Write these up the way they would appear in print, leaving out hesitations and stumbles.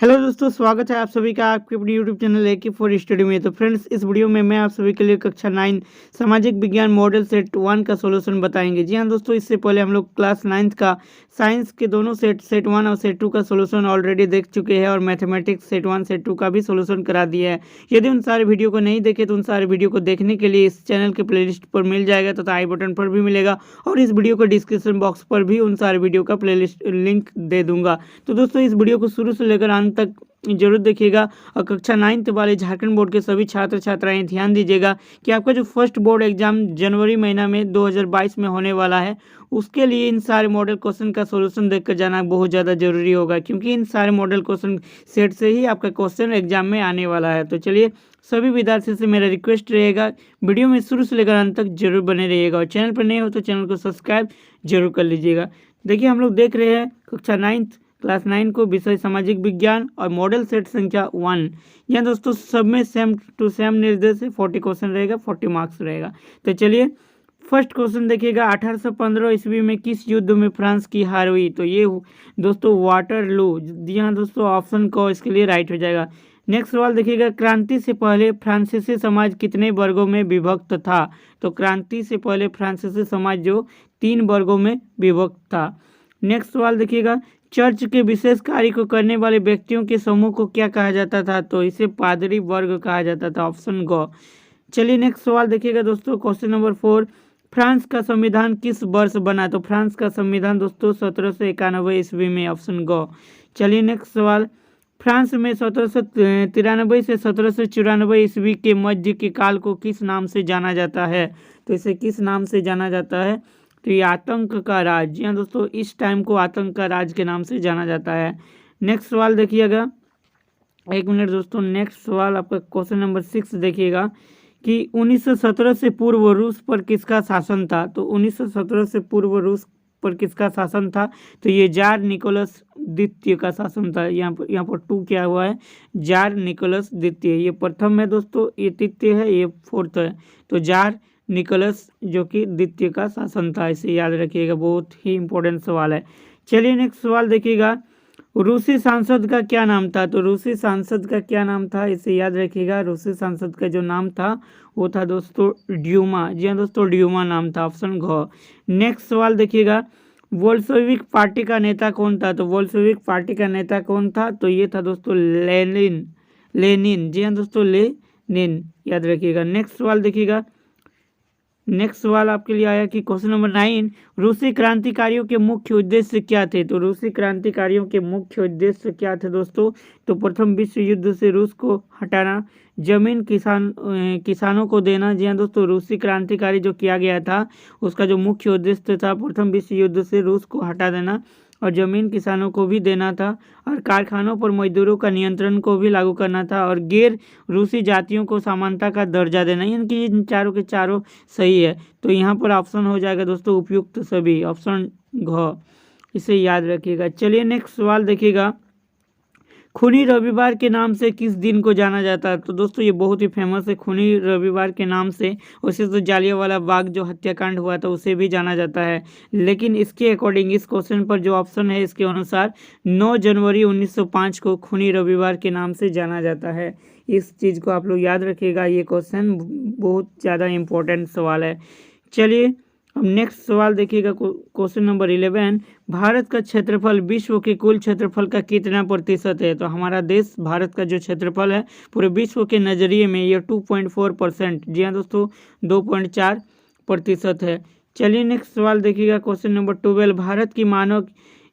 Hello दोस्तों, स्वागत है आप सभी का आपके अपने यूट्यूब चैनल ए के फॉर स्टडी में। तो फ्रेंड्स, इस वीडियो में मैं आप सभी के लिए कक्षा 9 सामाजिक विज्ञान मॉडल सेट 1 का सॉल्यूशन बताएंगे। जी हाँ दोस्तों, इससे पहले हम लोग क्लास 9th का साइंस के दोनों सेट 1 और सेट 2 का सॉल्यूशन ऑलरेडी देख चुके हैं और मैथमेटिक्स सेट 1 सेट 2 का भी सॉल्यूशन करा दिया है। यदि उन सारे वीडियो को नहीं देखे तो उन सारे वीडियो को देखने के लिए इस चैनल के प्लेलिस्ट पर मिल जाएगा तथा आई बटन पर भी मिलेगा और इस वीडियो को डिस्क्रिप्शन बॉक्स पर भी उन सारे वीडियो का प्लेलिस्ट लिंक दे दूंगा। तो दोस्तों, इस वीडियो को शुरू से लेकर अंत तक जरूर देखिएगा और कक्षा 9th वाले झारखंड बोर्ड के सभी छात्र छात्राएं ध्यान दीजिएगा कि आपका जो फर्स्ट बोर्ड एग्जाम जनवरी महीना में 2022 में होने वाला है, उसके लिए इन सारे मॉडल क्वेश्चन का सॉल्यूशन देखकर जाना बहुत ज़्यादा जरूरी होगा, क्योंकि इन सारे मॉडल क्वेश्चन सेट से ही आपका क्वेश्चन एग्जाम में आने वाला है। तो चलिए, सभी विद्यार्थियों से मेरा रिक्वेस्ट रहेगा, वीडियो में शुरू से लेकर अंत तक जरूर बने रहिएगा और चैनल पर नए हो तो चैनल को सब्सक्राइब जरूर कर लीजिएगा। देखिए, हम लोग देख रहे हैं कक्षा 9 क्लास 9 को विषय सामाजिक विज्ञान और मॉडल सेट संख्या 1। यहाँ दोस्तों सब में सेम टू सेम निर्देश है, 40 क्वेश्चन रहेगा, 40 मार्क्स रहेगा। तो चलिए, फर्स्ट क्वेश्चन देखिएगा, 1815 ईस्वी में किस युद्ध में फ्रांस की हार हुई? तो ये दोस्तों वाटरलू। यहाँ दोस्तों ऑप्शन को इसके लिए राइट हो जाएगा। नेक्स्ट सवाल देखिएगा, क्रांति से पहले फ्रांसीसी समाज कितने वर्गों में विभक्त था? तो क्रांति से पहले फ्रांसीसी समाज जो 3 वर्गों में विभक्त था। नेक्स्ट सवाल देखिएगा, चर्च के विशेष कार्य को करने वाले व्यक्तियों के समूह को क्या कहा जाता था? तो इसे पादरी वर्ग कहा जाता था, ऑप्शन गो। चलिए नेक्स्ट सवाल देखिएगा दोस्तों, क्वेश्चन नंबर 4, फ्रांस का संविधान किस वर्ष बना? तो फ्रांस का संविधान दोस्तों 1791 ईस्वी में, ऑप्शन गो। चलिए नेक्स्ट सवाल, फ्रांस में 1793 से 1794 ईस्वी के मध्य के काल को किस नाम से जाना जाता है? तो इसे किस नाम से जाना जाता है? तो ये आतंक का राज। जी हाँ दोस्तों, इस टाइम को आतंक का राज के नाम से जाना जाता है। नेक्स्ट सवाल देखिएगा, एक मिनट दोस्तों, नेक्स्ट सवाल आपका क्वेश्चन नंबर 6 देखिएगा कि 1917 से पूर्व रूस पर किसका शासन था? तो 1917 से पूर्व रूस पर किसका शासन था? तो ये जार निकोलस द्वितीय का शासन था। यहाँ पर 2 क्या हुआ है, जार निकोलस द्वितीय। ये प्रथम है दोस्तों, ये तृतीय है, ये 4th है। तो जार निकोलस जो कि द्वितीय का शासन था, इसे याद रखिएगा, बहुत ही इंपॉर्टेंट सवाल है। चलिए नेक्स्ट सवाल देखिएगा, रूसी सांसद का क्या नाम था? तो रूसी सांसद का क्या नाम था, इसे याद रखिएगा। रूसी सांसद का जो नाम था वो था दोस्तों ड्यूमा। जी हाँ दोस्तों, ड्यूमा नाम था, ऑप्शन घ। नेक्स्ट सवाल देखिएगा, बोल्शेविक पार्टी का नेता कौन था? तो बोल्शेविक पार्टी का नेता कौन था? तो ये था दोस्तों लेनिन। जी हाँ दोस्तों, लेनिन, याद रखिएगा। नेक्स्ट सवाल देखिएगा, नेक्स्ट सवाल आपके लिए आया कि क्वेश्चन नंबर 9, रूसी क्रांतिकारियों के मुख्य उद्देश्य क्या थे? तो रूसी क्रांतिकारियों के मुख्य उद्देश्य क्या थे दोस्तों? तो प्रथम विश्व युद्ध से रूस को हटाना, जमीन किसानों को देना। जी हाँ दोस्तों, रूसी क्रांतिकारी जो किया गया था उसका जो मुख्य उद्देश्य था प्रथम विश्व युद्ध से रूस को हटा देना और ज़मीन किसानों को भी देना था और कारखानों पर मजदूरों का नियंत्रण को भी लागू करना था और गैर रूसी जातियों को समानता का दर्जा देना। यानी कि इन चारों के चारों सही है। तो यहाँ पर ऑप्शन हो जाएगा दोस्तों उपयुक्त सभी, ऑप्शन घ, इसे याद रखिएगा। चलिए नेक्स्ट सवाल देखिएगा, खूनी रविवार के नाम से किस दिन को जाना जाता है? तो दोस्तों ये बहुत ही फेमस है खूनी रविवार के नाम से। वैसे तो जालियांवाला बाग जो हत्याकांड हुआ था उसे भी जाना जाता है, लेकिन इसके अकॉर्डिंग इस क्वेश्चन पर जो ऑप्शन है इसके अनुसार 9 जनवरी 1905 को खूनी रविवार के नाम से जाना जाता है। इस चीज़ को आप लोग याद रखिएगा, ये क्वेश्चन बहुत ज़्यादा इम्पोर्टेंट सवाल है। चलिए अब नेक्स्ट सवाल देखिएगा, क्वेश्चन नंबर 11, भारत का क्षेत्रफल विश्व के कुल क्षेत्रफल का कितना प्रतिशत है? तो हमारा देश भारत का जो क्षेत्रफल है पूरे विश्व के नज़रिए में ये 2.4%। जी हाँ दोस्तों, 2.4% है। चलिए नेक्स्ट सवाल देखिएगा, क्वेश्चन नंबर 12, भारत की मानव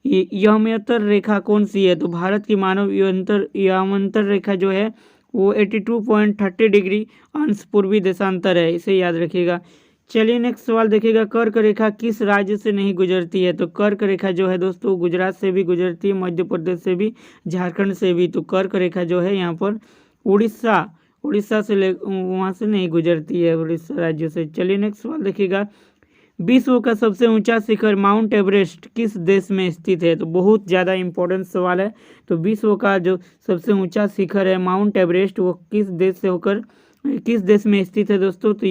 यामांतर रेखा कौन सी है? तो भारत की मानव यामांतर रेखा जो है वो 82.30 डिग्री अंश पूर्वी देशांतर है, इसे याद रखिएगा। चलिए नेक्स्ट सवाल देखिएगा, कर्क रेखा किस राज्य से नहीं गुजरती है? तो कर्क रेखा जो है दोस्तों गुजरात से भी गुजरती है, मध्य प्रदेश से भी, झारखंड से भी। तो कर्क रेखा जो है यहाँ पर उड़ीसा से वहाँ से नहीं गुजरती है, उड़ीसा राज्य से। चलिए नेक्स्ट सवाल देखिएगा, विश्व का सबसे ऊंचा शिखर माउंट एवरेस्ट किस देश में स्थित है? तो बहुत ज़्यादा इंपॉर्टेंट सवाल है। तो विश्व का जो सबसे ऊंचा शिखर है माउंट एवरेस्ट वो किस देश में स्थित है दोस्तों? तो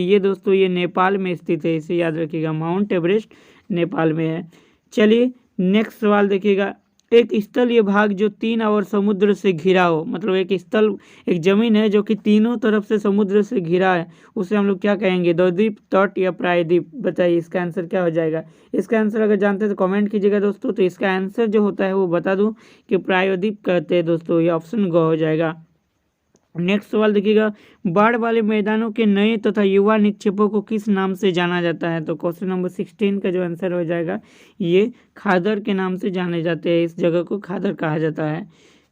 ये नेपाल में स्थित है, इसे याद रखिएगा, माउंट एवरेस्ट नेपाल में है। चलिए नेक्स्ट सवाल देखिएगा, एक स्थलीय भाग जो 3 और समुद्र से घिरा हो, मतलब एक जमीन है जो कि तीनों तरफ से समुद्र से घिरा है, उसे हम लोग क्या कहेंगे? द्वीप, तट या प्रायद्वीप। बताइए इसका आंसर क्या हो जाएगा? इसका आंसर अगर जानते हैं तो कमेंट कीजिएगा दोस्तों। तो इसका आंसर जो होता है वो बता दूं कि प्रायद्वीप कहते हैं दोस्तों। ये ऑप्शन ग हो जाएगा। नेक्स्ट सवाल देखिएगा, बाढ़ वाले मैदानों के नए तथा युवा निक्षेपों को किस नाम से जाना जाता है? तो क्वेश्चन नंबर 16 का जो आंसर हो जाएगा ये खादर के नाम से जाने जाते हैं। इस जगह को खादर कहा जाता है।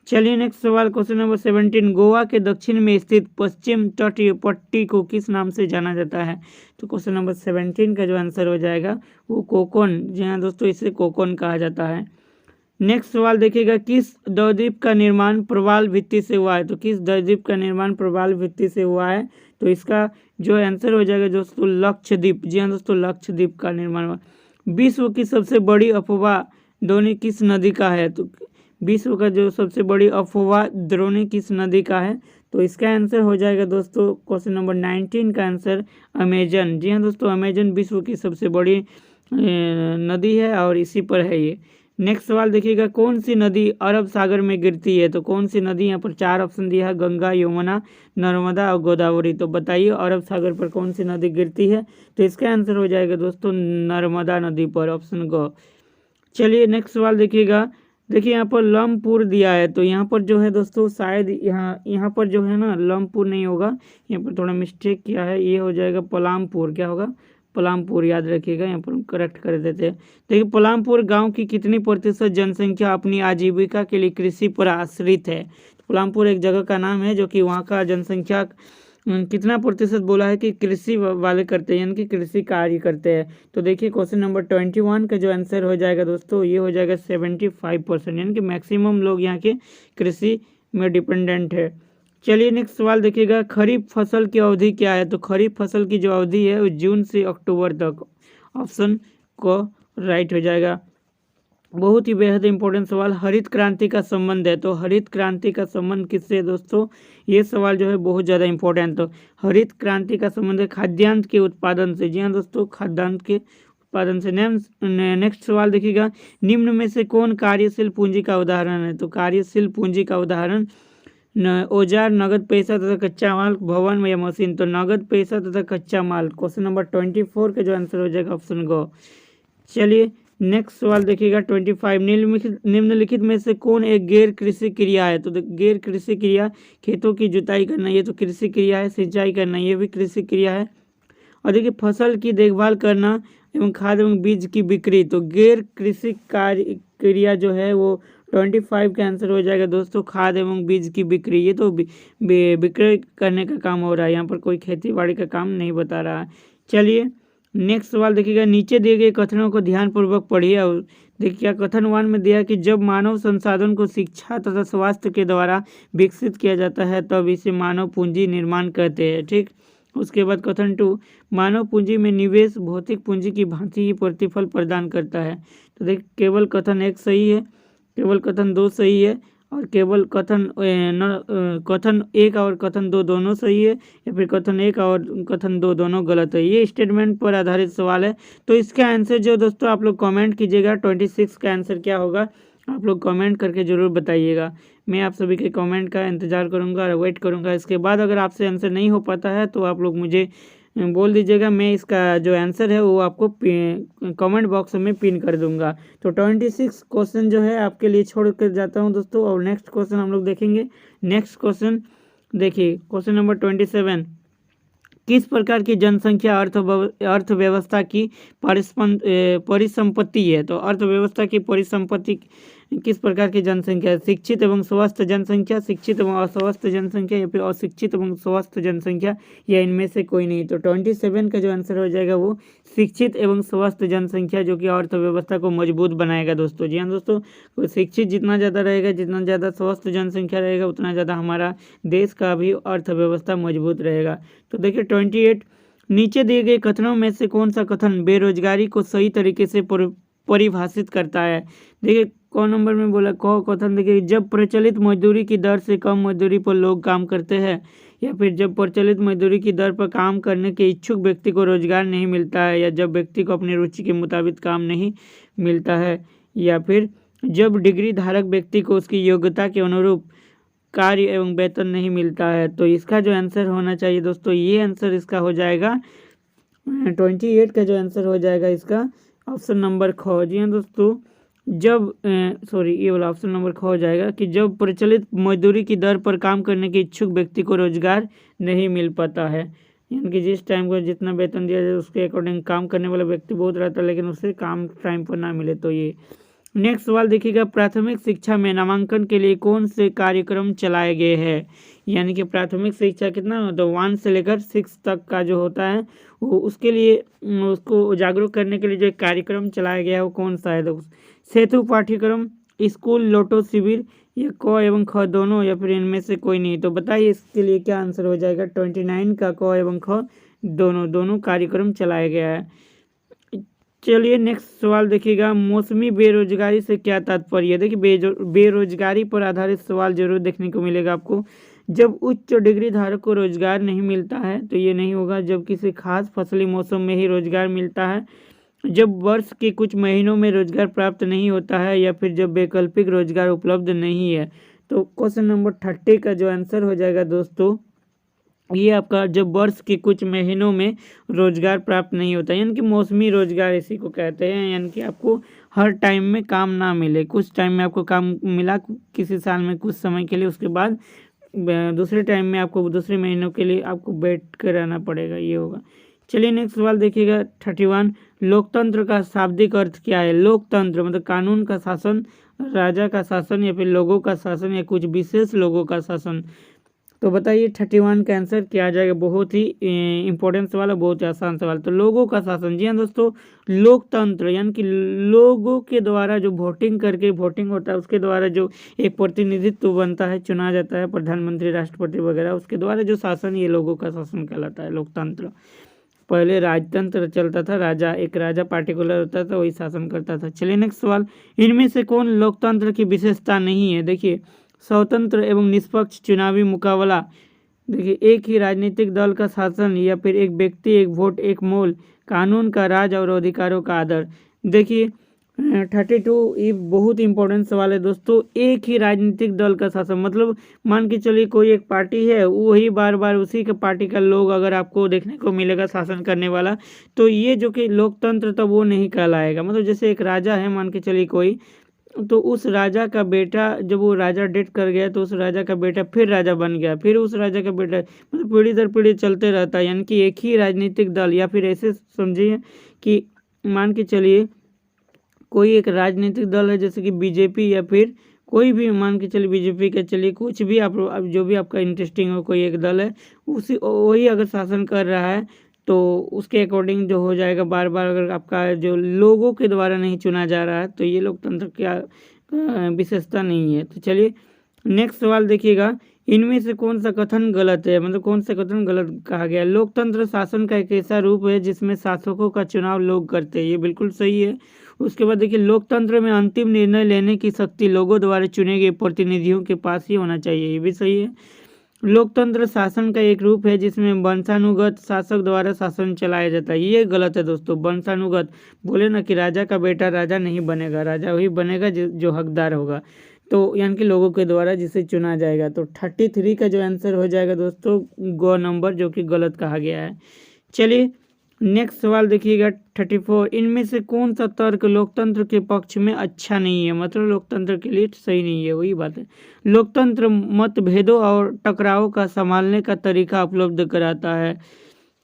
चलिए नेक्स्ट सवाल, क्वेश्चन नंबर 17, गोवा के दक्षिण में स्थित पश्चिम तटीय पट्टी को किस नाम से जाना जाता है? तो क्वेश्चन नंबर 17 का जो आंसर हो जाएगा वो कोकोन। जी हाँ दोस्तों, इसे कोकोन कहा जाता है। नेक्स्ट सवाल देखिएगा, किस द्वीप का निर्माण प्रवाल भित्ति से हुआ है? तो किस द्वीप का निर्माण प्रवाल भित्ति से हुआ है? तो इसका जो आंसर हो जाएगा दोस्तों लक्षद्वीप। जी हाँ दोस्तों, लक्षद्वीप का निर्माण हुआ। विश्व की सबसे बड़ी अफवाह द्रोणी किस नदी का है? तो विश्व का जो सबसे बड़ी अफवाह द्रोणी किस नदी का है? तो इसका आंसर हो जाएगा दोस्तों क्वेश्चन नंबर 19 का आंसर अमेजन। जी हाँ दोस्तों, अमेजन विश्व की सबसे बड़ी नदी है और इसी पर है ये। नेक्स्ट सवाल देखिएगा, कौन सी नदी अरब सागर में गिरती है? तो कौन सी नदी, यहाँ पर 4 ऑप्शन दिया है, गंगा, यमुना, नर्मदा और गोदावरी। तो बताइए अरब सागर पर कौन सी नदी गिरती है? तो इसका आंसर हो जाएगा दोस्तों नर्मदा नदी पर, ऑप्शन ग। चलिए नेक्स्ट सवाल देखिएगा, देखिए यहाँ पर लमपुर दिया है, तो यहाँ पर जो है दोस्तों शायद यहाँ पर जो है ना लमपुर नहीं होगा, यहाँ पर थोड़ा मिस्टेक किया है, ये हो जाएगा पलामपुर। क्या होगा? पलामपुर, याद रखिएगा, यहाँ पर करेक्ट कर देते हैं। देखिए पलामपुर गांव की कितनी प्रतिशत जनसंख्या अपनी आजीविका के लिए कृषि पर आश्रित है? पलामपुर एक जगह का नाम है जो कि वहाँ का जनसंख्या कितना प्रतिशत बोला है कि कृषि वाले करते हैं, यानी कि कृषि कार्य करते हैं। तो देखिए क्वेश्चन नंबर 21 का जो आंसर हो जाएगा दोस्तों ये हो जाएगा 75%, यानी कि मैक्सिमम लोग यहाँ के कृषि में डिपेंडेंट है। चलिए नेक्स्ट सवाल देखिएगा, खरीफ फसल की अवधि क्या है? तो खरीफ फसल की जो अवधि है वो जून से अक्टूबर तक, ऑप्शन को राइट हो जाएगा। बहुत ही बेहद इंपॉर्टेंट सवाल, हरित क्रांति का संबंध है। तो हरित क्रांति का संबंध किससे है दोस्तों? ये सवाल जो है बहुत ज़्यादा इंपॉर्टेंट। तो हरित क्रांति का संबंध है खाद्यान्न के उत्पादन से। जी हाँ दोस्तों, खाद्यान्न के उत्पादन से। नेक्स्ट सवाल देखिएगा, निम्न में से कौन कार्यशील पूंजी का उदाहरण है? तो कार्यशील पूंजी का उदाहरण औजार, नगद पैसा तथा कच्चा माल, भवन या मशीन। तो नगद पैसा तथा कच्चा माल, क्वेश्चन नंबर 24 का जो आंसर हो जाएगा ऑप्शन ग। चलिए नेक्स्ट सवाल देखिएगा 25, निम्नलिखित में से कौन एक गैर कृषि क्रिया है? तो गैर कृषि क्रिया, खेतों की जुताई करना ये तो कृषि क्रिया है, सिंचाई करना ये भी कृषि क्रिया है, और देखिए फसल की देखभाल करना एवं खाद एवं बीज की बिक्री। तो गैर कृषि कार्य क्रिया जो है वो 25 का आंसर हो जाएगा दोस्तों खाद एवं बीज की बिक्री। ये तो बिक्री करने का काम हो रहा है, यहाँ पर कोई खेती बाड़ी का काम नहीं बता रहा है। चलिए नेक्स्ट सवाल देखिएगा, नीचे दिए गए कथनों को ध्यानपूर्वक पढ़िए और देखिए क्या कथन 1 में दिया कि जब मानव संसाधन को शिक्षा तथा स्वास्थ्य के द्वारा विकसित किया जाता है तब इसे मानव पूंजी निर्माण कहते हैं। ठीक, उसके बाद कथन 2, मानव पूंजी में निवेश भौतिक पूंजी की भांति ही प्रतिफल प्रदान करता है। तो देखिए केवल कथन 1 सही है, केवल कथन 2 सही है, और केवल कथन 1 और कथन 2 दोनों सही है, या फिर कथन 1 और कथन 2 दोनों गलत है। ये स्टेटमेंट पर आधारित सवाल है। तो इसका आंसर जो दोस्तों आप लोग कमेंट कीजिएगा 26 का आंसर क्या होगा, आप लोग कमेंट करके ज़रूर बताइएगा। मैं आप सभी के कमेंट का इंतज़ार करूंगा और वेट करूंगा। इसके बाद अगर आपसे आंसर नहीं हो पाता है तो आप लोग मुझे बोल दीजिएगा, मैं इसका जो आंसर है वो आपको कमेंट बॉक्स में पिन कर दूंगा। तो 26 क्वेश्चन जो है आपके लिए छोड़ कर जाता हूं दोस्तों, और नेक्स्ट क्वेश्चन हम लोग देखेंगे। नेक्स्ट क्वेश्चन देखिए, क्वेश्चन नंबर 27, किस प्रकार की जनसंख्या अर्थव्यवस्था की परिसंपत्ति है? तो अर्थव्यवस्था की परिसंपत्ति किस प्रकार की जनसंख्या है? शिक्षित एवं स्वस्थ जनसंख्या, शिक्षित एवं अस्वस्थ जनसंख्या, या फिर अशिक्षित एवं स्वस्थ जनसंख्या, या इनमें से कोई नहीं। तो 27 का जो आंसर हो जाएगा वो शिक्षित एवं स्वस्थ जनसंख्या, जो कि अर्थव्यवस्था को मजबूत बनाएगा दोस्तों। जी हाँ दोस्तों, शिक्षित जितना ज़्यादा रहेगा, जितना ज़्यादा स्वस्थ जनसंख्या रहेगा, उतना ज़्यादा हमारा देश का भी अर्थव्यवस्था मजबूत रहेगा। तो देखिए 28, नीचे दिए गए कथनों में से कौन सा कथन बेरोजगारी को सही तरीके से परिभाषित करता है? देखिए कौन नंबर में बोला क कथन, देखिए जब प्रचलित मजदूरी की दर से कम मजदूरी पर लोग काम करते हैं, या फिर जब प्रचलित मजदूरी की दर पर काम करने के इच्छुक व्यक्ति को रोजगार नहीं मिलता है, या जब व्यक्ति को अपनी रुचि के मुताबिक काम नहीं मिलता है, या फिर जब डिग्री धारक व्यक्ति को उसकी योग्यता के अनुरूप कार्य एवं वेतन नहीं मिलता है। तो इसका जो आंसर होना चाहिए दोस्तों, ये आंसर इसका हो जाएगा 28 का जो आंसर हो जाएगा इसका ऑप्शन नंबर ख। जी हाँ दोस्तों, जब ये वाला ऑप्शन नंबर ख हो जाएगा कि जब प्रचलित मजदूरी की दर पर काम करने के इच्छुक व्यक्ति को रोजगार नहीं मिल पाता है, यानी कि जिस टाइम को जितना वेतन दिया जाए उसके अकॉर्डिंग काम करने वाला व्यक्ति बहुत रहता है लेकिन उसे काम टाइम पर ना मिले। तो ये नेक्स्ट सवाल देखिएगा, प्राथमिक शिक्षा में नामांकन के लिए कौन से कार्यक्रम चलाए गए हैं। यानी कि प्राथमिक शिक्षा कितना तो 1 से लेकर 6 तक का जो होता है वो उसके लिए उसको जागरूक करने के लिए जो कार्यक्रम चलाया गया है वो कौन सा है। तो सेतु पाठ्यक्रम, स्कूल लोटो शिविर, या क एवं ख दोनों, या फिर इनमें से कोई नहीं। तो बताइए इसके लिए क्या आंसर हो जाएगा। 29 का क एवं ख दोनों कार्यक्रम चलाया गया है। चलिए नेक्स्ट सवाल देखिएगा, मौसमी बेरोजगारी से क्या तात्पर्य है। देखिए बेरोजगारी पर आधारित सवाल जरूर देखने को मिलेगा आपको। जब उच्च डिग्री धारक को रोजगार नहीं मिलता है तो ये नहीं होगा। जब किसी खास फसली मौसम में ही रोजगार मिलता है, जब वर्ष के कुछ महीनों में रोजगार प्राप्त नहीं होता है, या फिर जब वैकल्पिक रोजगार उपलब्ध नहीं है। तो क्वेश्चन नंबर 30 का जो आंसर हो जाएगा दोस्तों, ये आपका जब वर्ष के कुछ महीनों में रोजगार प्राप्त नहीं होता, यानी कि मौसमी रोजगार इसी को कहते हैं। यानी कि आपको हर टाइम में काम ना मिले, कुछ टाइम में आपको काम मिला किसी साल में कुछ समय के लिए, उसके बाद दूसरे टाइम में आपको दूसरे महीनों के लिए आपको बैठ कर रहना पड़ेगा, ये होगा। चलिए नेक्स्ट सवाल देखिएगा 31, लोकतंत्र का शाब्दिक अर्थ क्या है। लोकतंत्र मतलब कानून का शासन, राजा का शासन, या फिर लोगों का शासन, या कुछ विशेष लोगों का शासन। तो बताइए 31 का आंसर क्या आ जाएगा। बहुत ही इंपॉर्टेंट सवाल है, बहुत ही आसान सवाल। तो लोगों का शासन, जी हाँ दोस्तों, लोकतंत्र यानी कि लोगों के द्वारा जो वोटिंग करके वोटिंग होता है उसके द्वारा जो एक प्रतिनिधित्व बनता है, चुना जाता है प्रधानमंत्री, राष्ट्रपति वगैरह, उसके द्वारा जो शासन, ये लोगों का शासन कहलाता है लोकतंत्र। पहले राजतंत्र चलता था, एक राजा पार्टिकुलर होता था, वही शासन करता था। चलिए नेक्स्ट सवाल, इनमें से कौन लोकतंत्र की विशेषता नहीं है। देखिए स्वतंत्र एवं निष्पक्ष चुनावी मुकाबला, देखिए एक ही राजनीतिक दल का शासन, या फिर एक व्यक्ति एक वोट एक मोल, कानून का राज और अधिकारों का आदर। देखिए 32 ये बहुत इंपॉर्टेंट सवाल है दोस्तों। एक ही राजनीतिक दल का शासन मतलब मान के चलिए कोई एक पार्टी है, वही बार बार उसी के पार्टी का लोग अगर आपको देखने को मिलेगा शासन करने वाला, तो ये जो कि लोकतंत्र तो वो नहीं कहलाएगा। मतलब जैसे एक राजा है मान के चलिए कोई, तो उस राजा का बेटा जब वो राजा डेथ कर गया तो उस राजा का बेटा फिर राजा बन गया, फिर उस राजा का बेटा, मतलब पीढ़ी दर पीढ़ी चलते रहता है। यानी कि एक ही राजनीतिक दल, या फिर ऐसे समझिए कि मान के चलिए कोई एक राजनीतिक दल है जैसे कि बीजेपी, या फिर कोई भी मान के चलिए बीजेपी के, चलिए कुछ भी आप जो भी आपका इंटरेस्टिंग हो, कोई एक दल है उसी वही अगर शासन कर रहा है तो उसके अकॉर्डिंग जो हो जाएगा। बार बार अगर आपका जो लोगों के द्वारा नहीं चुना जा रहा है तो ये लोकतंत्र क्या विशेषता नहीं है। तो चलिए नेक्स्ट सवाल देखिएगा, इनमें से कौन सा कथन गलत है। मतलब कौन सा कथन गलत कहा गया। लोकतंत्र शासन का एक ऐसा रूप है जिसमें शासकों का चुनाव लोग करते हैं, ये बिल्कुल सही है। उसके बाद देखिए लोकतंत्र में अंतिम निर्णय लेने की शक्ति लोगों द्वारा चुने गए प्रतिनिधियों के पास ही होना चाहिए, ये भी सही है। लोकतंत्र शासन का एक रूप है जिसमें वंशानुगत शासक द्वारा शासन चलाया जाता है, ये गलत है दोस्तों। वंशानुगत बोले ना कि राजा का बेटा राजा नहीं बनेगा, राजा वही बनेगा जो हकदार होगा, तो यानी कि लोगों के द्वारा जिसे चुना जाएगा। तो 33 का जो आंसर हो जाएगा दोस्तों ग नंबर, जो कि गलत कहा गया है। चलिए नेक्स्ट सवाल देखिएगा 34, इनमें से कौन सा तर्क लोकतंत्र के पक्ष में अच्छा नहीं है। मतलब लोकतंत्र के लिए सही नहीं है, वही बात है। लोकतंत्र मतभेदों और टकराव का संभालने का तरीका उपलब्ध कराता है,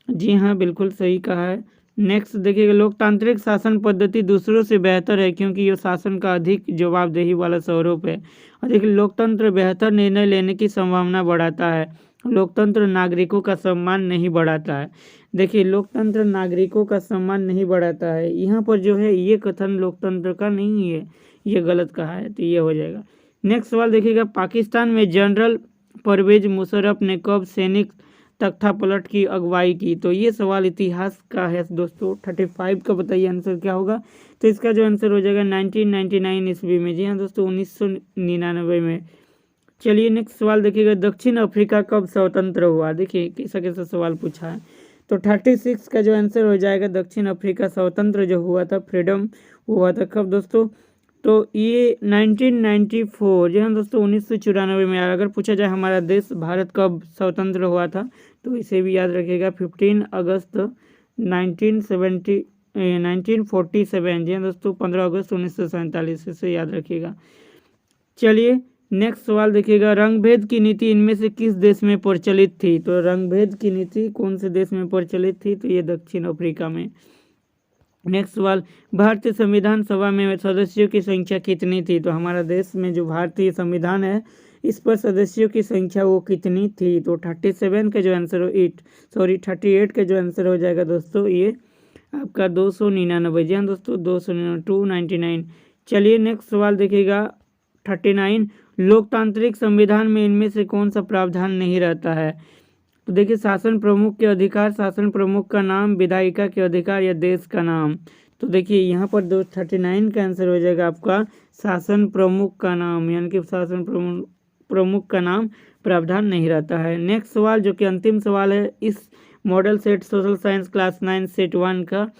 जी हाँ बिल्कुल सही कहा है। नेक्स्ट देखिएगा, लोकतांत्रिक शासन पद्धति दूसरों से बेहतर है क्योंकि ये शासन का अधिक जवाबदेही वाला स्वरूप है। और देखिए लोकतंत्र बेहतर निर्णय लेने की संभावना बढ़ाता है, लोकतंत्र नागरिकों का सम्मान नहीं बढ़ाता है। देखिए लोकतंत्र नागरिकों का सम्मान नहीं बढ़ाता है, यहाँ पर जो है ये कथन लोकतंत्र का नहीं है, ये गलत कहा है, तो ये हो जाएगा। नेक्स्ट सवाल देखिएगा, पाकिस्तान में जनरल परवेज मुशर्रफ ने कब सैनिक तख्तापलट की अगुवाई की। तो ये सवाल इतिहास का है दोस्तों। 35 का बताइए आंसर क्या होगा। तो इसका जो आंसर हो जाएगा 1999 ईस्वी में, जी हाँ दोस्तों 1999 में। चलिए नेक्स्ट सवाल देखिएगा, दक्षिण अफ्रीका कब स्वतंत्र हुआ। देखिए कैसा कैसा सवाल पूछा है। तो 36 का जो आंसर हो जाएगा, दक्षिण अफ्रीका स्वतंत्र जो हुआ था, फ्रीडम हुआ था कब दोस्तों, तो ये 1994 जी हाँ दोस्तों 1994 में। अगर पूछा जाए हमारा देश भारत कब स्वतंत्र हुआ था तो इसे भी याद रखिएगा 15 अगस्त 1947 जी हाँ दोस्तों 15 अगस्त 1947 इसे याद रखिएगा। चलिए नेक्स्ट सवाल देखिएगा, रंगभेद की नीति इनमें से किस देश में प्रचलित थी? तो रंगभेद की नीति कौन से देश में प्रचलित थी? तो ये दक्षिण अफ्रीका में। नेक्स्ट सवाल, भारतीय संविधान सभा में सदस्यों की संख्या कितनी थी? तो हमारा देश में जो भारतीय संविधान है इस पर सदस्यों की संख्या वो कितनी थी? तो 37 का जो आंसर हो 38 का जो आंसर हो जाएगा दोस्तों ये आपका 299 जी हाँ दोस्तों 299। चलिए नेक्स्ट सवाल देखिएगा 39, लोकतांत्रिक संविधान में इनमें से कौन सा प्रावधान नहीं रहता है? तो देखिए शासन प्रमुख के अधिकार, शासन प्रमुख का नाम, विधायिका के अधिकार या देश का नाम। तो देखिए यहाँ पर 39 का आंसर हो जाएगा आपका शासन प्रमुख का नाम, यानी कि शासन प्रमुख का नाम प्रावधान नहीं रहता है। नेक्स्ट सवाल जो कि अंतिम सवाल है इस model set social science class 9 set 1 का,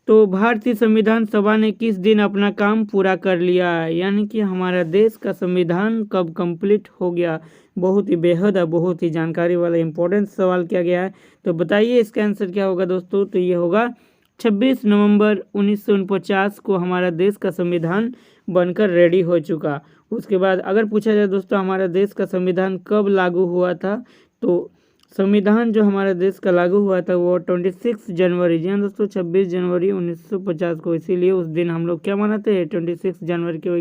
तो भारतीय संविधान सभा ने किस दिन अपना काम पूरा कर लिया? यानी कि हमारा देश का संविधान कब कंप्लीट हो गया? बहुत ही बेहद बहुत ही जानकारी वाला इंपॉर्टेंट सवाल किया गया है। तो बताइए इसका आंसर क्या होगा दोस्तों? तो ये होगा 26 नवंबर 1949 को हमारा देश का संविधान बनकर रेडी हो चुका। उसके बाद अगर पूछा जाए दोस्तों हमारा देश का संविधान कब लागू हुआ था, तो संविधान जो हमारा देश का लागू हुआ था वो 26 जनवरी जी हाँ दोस्तों 26 जनवरी 1950 को। इसीलिए उस दिन हम लोग क्या मनाते हैं 26 जनवरी को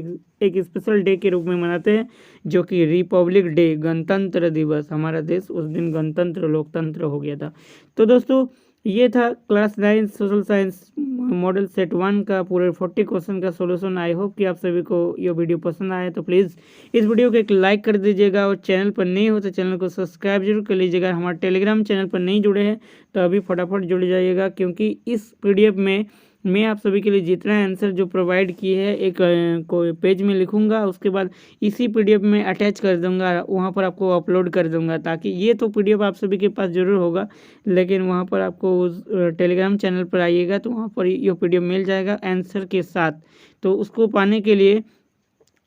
एक स्पेशल डे के रूप में मनाते हैं जो कि रिपब्लिक डे, गणतंत्र दिवस। हमारा देश उस दिन गणतंत्र लोकतंत्र हो गया था। तो दोस्तों ये था class 9 social science model set 1 का पूरे 40 क्वेश्चन का सॉल्यूशन। आई होप कि आप सभी को ये वीडियो पसंद आए तो प्लीज़ इस वीडियो को एक लाइक कर दीजिएगा और चैनल पर नए हो तो चैनल को सब्सक्राइब जरूर कर लीजिएगा। हमारे टेलीग्राम चैनल पर नहीं जुड़े हैं तो अभी फटाफट जुड़ जाइएगा, क्योंकि इस PDF में मैं आप सभी के लिए जितना आंसर जो प्रोवाइड किए हैं एक कोई पेज में लिखूंगा, उसके बाद इसी PDF में अटैच कर दूंगा, वहां पर आपको अपलोड कर दूंगा, ताकि ये तो PDF आप सभी के पास जरूर होगा लेकिन वहां पर आपको उस टेलीग्राम चैनल पर आइएगा तो वहां पर ये PDF मिल जाएगा आंसर के साथ। तो उसको पाने के लिए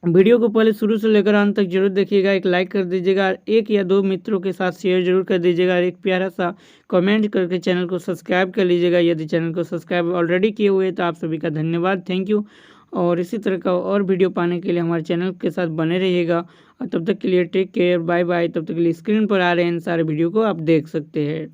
वीडियो को पहले शुरू से लेकर अंत तक जरूर देखिएगा, एक लाइक कर दीजिएगा, एक या दो मित्रों के साथ शेयर जरूर कर दीजिएगा, एक प्यारा सा कमेंट करके चैनल को सब्सक्राइब कर लीजिएगा। यदि चैनल को सब्सक्राइब ऑलरेडी किए हुए तो आप सभी का धन्यवाद, थैंक यू। और इसी तरह का और वीडियो पाने के लिए हमारे चैनल के साथ बने रहिएगा। और तब तक के लिए टेक केयर, बाय बाय। तब तक के लिए स्क्रीन पर आ रहे हैं इन सारे वीडियो को आप देख सकते हैं।